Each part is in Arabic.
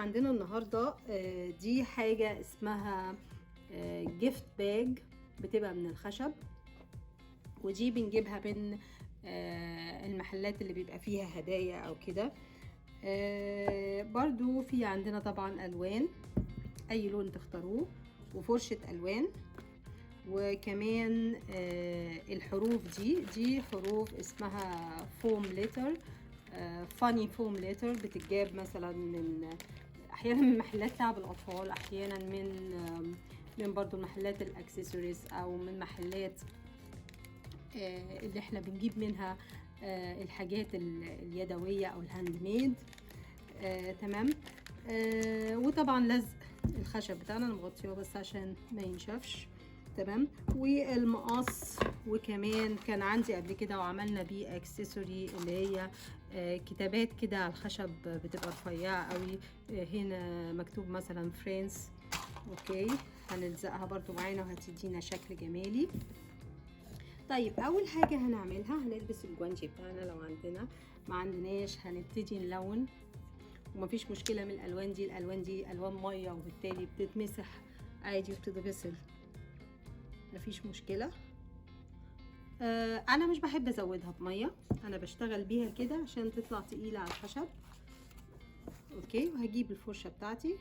عندنا النهاردة دي حاجة اسمها جيفت باج، بتبقى من الخشب، ودي بنجيبها من المحلات اللي بيبقى فيها هدايا او كده. برضو في عندنا طبعا الوان، اي لون تختاروه، وفرشة الوان، وكمان الحروف دي حروف اسمها فوم ليتر، فاني فوم ليتر، بتتجاب مثلا احيانا من محلات لعب الاطفال، احيانا من برضو محلات الاكسسوارز، او من محلات اللي احنا بنجيب منها الحاجات اليدويه او الهاند ميد. تمام. وطبعا لزق الخشب بتاعنا، انا مغطيه بس عشان ما ينشفش. تمام. والمقص، وكمان كان عندي قبل كده وعملنا بيه اكسسوري اللي هي كتابات كده على الخشب، بتبقى رفيعه قوي، هنا مكتوب مثلا فريندز. اوكي، هنلزقها برضو معانا وهتدينا شكل جمالي. طيب اول حاجه هنعملها هنلبس الجوانتي بتاعنا لو عندنا، ما عندناش هنبتدي نلون، ومفيش مشكله من الالوان دي. الالوان دي الوان ميه، وبالتالي بتتمسح عادي وبتتغسل، مفيش مشكله. انا مش بحب ازودها بميه، انا بشتغل بيها كده عشان تطلع تقيله على الخشب. اوكي، وهجيب الفرشه بتاعتي،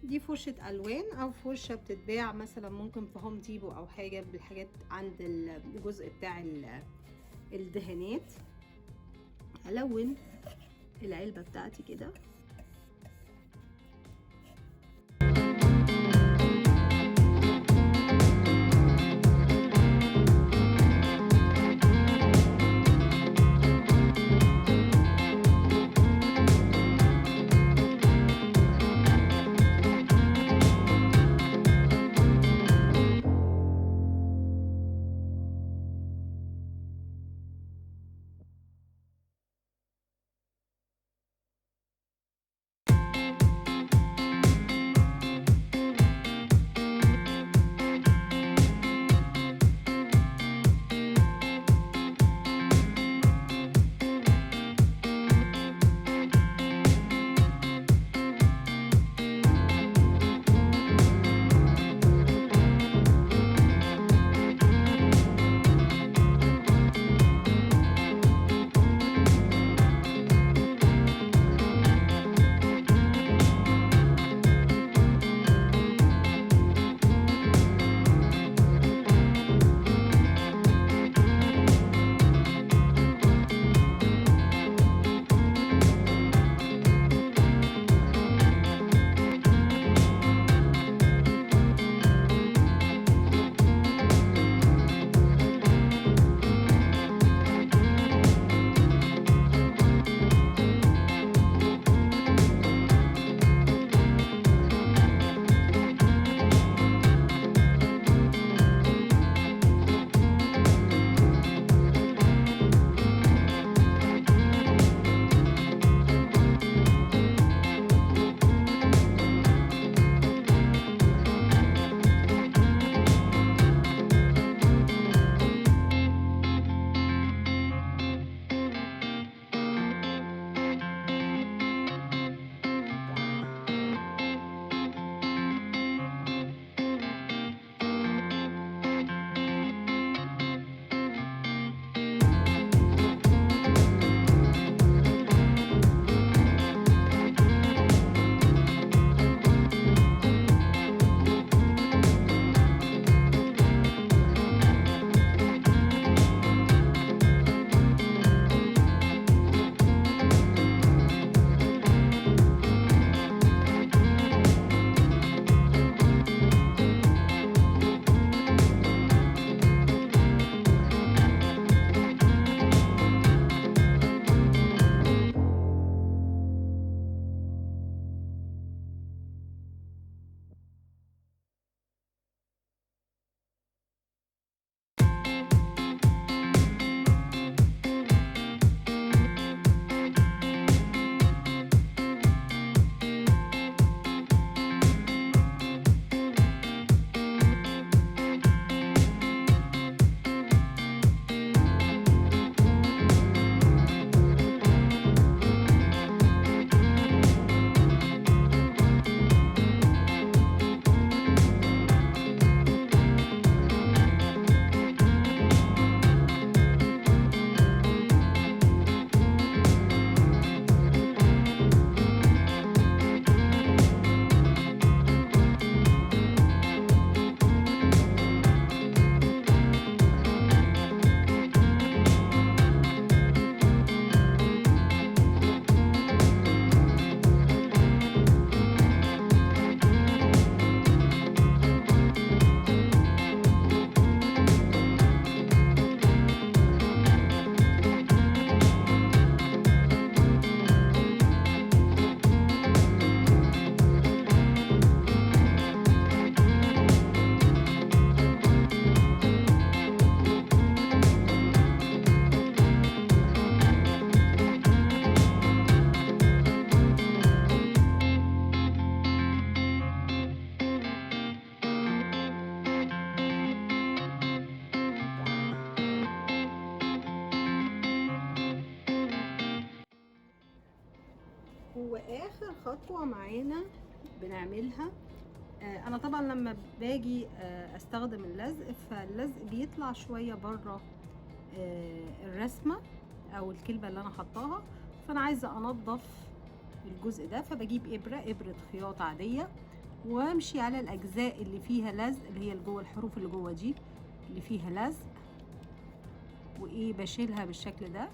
دي فرشة ألوان أو فرشة بتتباع مثلا ممكن في هوم ديبو أو حاجة، بالحاجات عند الجزء بتاع الدهانات. هلون العلبة بتاعتي كده. اخر خطوة معانا بنعملها، انا طبعا لما باجي استخدم اللزق، فاللزق بيطلع شوية بره الرسمة او الكلمة اللي انا حطاها، فانا عايزة انضف الجزء ده. فبجيب ابرة خياطة عادية وامشي على الاجزاء اللي فيها لزق، اللي هي جوه الحروف اللي جوه دي اللي فيها لزق، وايه بشيلها بالشكل ده